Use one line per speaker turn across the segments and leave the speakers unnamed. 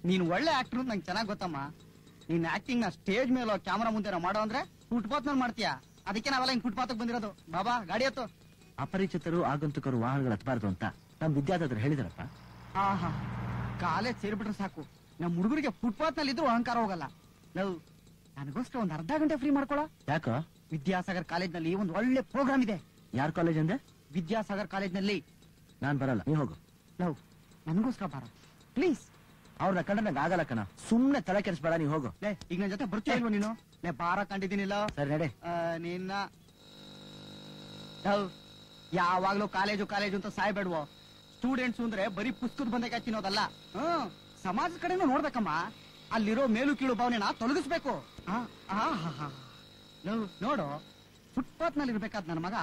ನೀನ್ ಒಳ್ಳೆ ಆಕ್ಟರ್ ನಂಗೆ ಚೆನ್ನಾಗ್ ಗೊತ್ತಮ್ಮ. ನೀನ್ ಆಕ್ಟಿಂಗ್ ನ ಸ್ಟೇಜ್ ಮೇಲೆ ಕ್ಯಾಮರಾ ಮುಂದೆ ಮಾಡೋ ಅಂದ್ರೆ ಫುಟ್ಪಾತ್ ನಲ್ಲಿ ಮಾಡ್ತೀಯಾ. ಅದಕ್ಕೆ ನಾವೆಲ್ಲ ಹಿಂಗ್ ಫುಟ್ಪಾತ್ ಬಂದಿರೋದು. ಬಾಬಾ ಗಾಡಿ ಹತ್ತು.
ಅಪರಿಚಿತರು ಆಗಂತುಕರು ವಾಹನಗಳು ಹತ್ತಬಾರ್ದು ಅಂತ ನಮ್ ವಿದ್ಯಾರ್ಥಿಗಳು ಹೇಳಿದಾರಪ್ಪ.
ಆಹಾ, ಕಾಲೇಜ್ ಸೇರ್ಬಿಟ್ರೆ ಸಾಕು, ನಮ್ ಹುಡುಗರಿಗೆ ಫುಟ್ಪಾತ್ ನಲ್ಲಿ ಇದ್ರು ಅಹಂಕಾರ ಹೋಗಲ್ಲ. ಲವ್, ನನಗೋಸ್ಕರ ಒಂದ್ ಅರ್ಧ ಗಂಟೆ ಫ್ರೀ ಮಾಡ್ಕೊಳ.
ಯಾಕೋ?
ವಿದ್ಯಾಸಾಗರ್ ಕಾಲೇಜ್ ನಲ್ಲಿ ಒಂದ್ ಒಳ್ಳೆ ಪ್ರೋಗ್ರಾಮ್ ಇದೆ.
ಯಾರ್ ಕಾಲೇಜ್ ಅಂದೆ?
ವಿದ್ಯಾಸಾಗರ್ ಕಾಲೇಜ್ ನಲ್ಲಿ.
ನಾನ್ ಬರಲ್ಲ, ನೀ ಹೋಗು.
ಲವ್, ನನಗೋಸ್ಕರ ಬಾರ ಪ್ಲೀಸ್.
ಅವ್ರನ್ನ ಕಂಡ್ರೆ ನಂಗೆ ಆಗಲ್ಲ ಕಣ. ಸುಮ್ನೆ ತಲೆ ಕೆಡಿಸ್ಬೇಡ, ನೀ ಹೋಗು.
ಈಗ ನನ್ ಜೊತೆ ಬರ್ತೀಯ ಇಲ್ವ ನೀನು? ಬಾರ ಕಂಡಿದ್ದೀನಿಲ್ಲ.
ಸರಿ ನಡೆ.
ನಿನ್ನ ಲವ್, ಯಾವಾಗ್ಲೂ ಕಾಲೇಜು ಕಾಲೇಜು ಅಂತ ಸಾಯ್ಬೇಡ್ವೋ. ಸ್ಟೂಡೆಂಟ್ಸ್ ಅಂದ್ರೆ ಬರೀ ಪುಸ್ತಕದ ಬಂದಾಗ ತಿನ್ನೋದಲ್ಲ. ಸಮಾಜದ ಕಡೆನೂ ನೋಡ್ಬೇಕಮ್ಮ. ಅಲ್ಲಿರೋ ಮೇಲು ಕೀಳು ಭಾವನೆನ ತೊಲಗಿಸ್ಬೇಕು. ನೋಡು, ಫುಟ್ಪಾತ್ ನಲ್ಲಿ ಇರ್ಬೇಕಾದ್ ನನ್ನ ಮಗ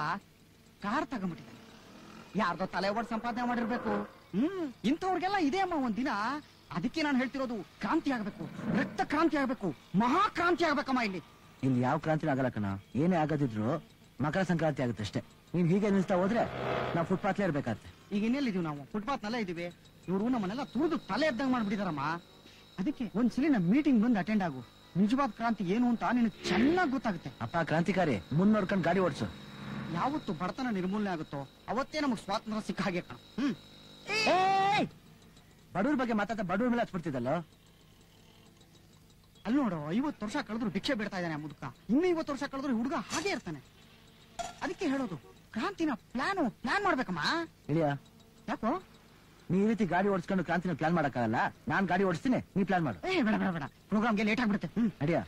ಕಾರ್ ತಗೊಂಡ್ಬಿಟ್ಟಿದ್ದಾನೆ. ಯಾರ್ದೋ ತಲೆ ಒಡ್ ಸಂಪಾದನೆ ಮಾಡಿರ್ಬೇಕು. ಇಂಥವ್ರಿಗೆಲ್ಲ ಇದೆ ಅಮ್ಮ ಒಂದಿನ. ಅದಕ್ಕೆ ನಾನು ಹೇಳ್ತಿರೋದು, ಕ್ರಾಂತಿ ಆಗ್ಬೇಕು, ರಕ್ತ ಕ್ರಾಂತಿ ಆಗ್ಬೇಕು, ಮಹಾ ಕ್ರಾಂತಿ ಆಗ್ಬೇಕಮ್ಮ.
ಇಲ್ಲಿ ಯಾವ ಕ್ರಾಂತಿ ಆಗಲ್ಲ ಕಣ. ಏನೇ ಆಗದಿದ್ರು ಮಕರ ಸಂಕ್ರಾಂತಿ ಆಗುತ್ತೆ ಅಷ್ಟೇ. ನೀನ್ ಹೀಗೆ ನಿಲ್ತಾ ಹೋದ್ರೆ ನಾವು ಫುಟ್ಪಾತ್ಲೇ ಇರ್ಬೇಕಾಗತ್ತೆ.
ಈಗ ಇನ್ನೆಲ್ಲಿದೀವಿ ನಾವು? ಫುಟ್ಪಾತ್ ನಲ್ಲೇ ಇದೀವಿ. ಇವರು ನಮ್ಮನ್ನೆಲ್ಲ ತುಳಿದು ತಲೆ ಎದ್ದಂಗ್ ಮಾಡ್ಬಿಟ್ಟಿದಾರಮ್ಮ. ಅದಕ್ಕೆ ಒಂದ್ಸಲಿ ನಮ್ಮ ಮೀಟಿಂಗ್ ಬಂದು ಅಟೆಂಡ್ ಆಗು. ನಿಜವಾದ ಕ್ರಾಂತಿ ಏನು ಅಂತ ನಿನಗೆ ಚೆನ್ನಾಗಿ ಗೊತ್ತಾಗುತ್ತೆ.
ಅಪ್ಪ ಕ್ರಾಂತಿಕಾರಿ, ಮುನ್ನೋಡ್ಕೊಂಡು ಗಾಡಿ ಓಡಿಸು.
ಯಾವತ್ತು ಬಡತನ ನಿರ್ಮೂಲನೆ ಆಗುತ್ತೋ ಅವತ್ತೇ ನಮಗ್ ಸ್ವಾತಂತ್ರ್ಯ ಸಿಕ್ಕ ಹಾಗೆ ಕಣ.
ಬಡವ್ರ ಬಗ್ಗೆ ಮಾತಾಡ್ತಾ ಬಡವ್ರ ಮೇಲೆ ಹಚ್ಬಿಡ್ತಿದ್ದಲ್ಲ.
ಅಲ್ಲಿ ನೋಡು, 50 ವರ್ಷ ಕಳೆದ್ರು ಭಿಕ್ಷೆ ಬಿಡ್ತಾ ಇದ್ದಾನೆ ಆ ಮುದುಕ. ಇನ್ನು 50 ವರ್ಷ ಕಳೆದ್ರು ಹುಡುಗ ಹಾಗೆ ಇರ್ತಾನೆ. ಅದಕ್ಕೆ ಹೇಳೋದು, ಕ್ರಾಂತಿನ ಪ್ಲಾನ್ ಮಾಡ್ಬೇಕಮ್ಮ.
ಇಳಿಯಾ?
ಯಾಕೋ?
ನೀ ಈ ರೀತಿ ಗಾಡಿ ಓಡಿಸ್ಕೊಂಡು ಕ್ರಾಂತಿನ ಪ್ಲಾನ್ ಮಾಡಕ್ಕಾಗಲ್ಲ. ನಾನ್ ಗಾಡಿ ಓಡಿಸ್ತೀನಿ, ನೀ ಪ್ಲಾನ್ ಮಾಡು.
ಬೇಡ ಬೇಡ ಬೇಡ, ಪ್ರೋಗ್ರಾಮ್ಗೆ ಲೇಟ್ ಆಗ್ಬಿಡುತ್ತೆ.
ನಡಿಯಾ?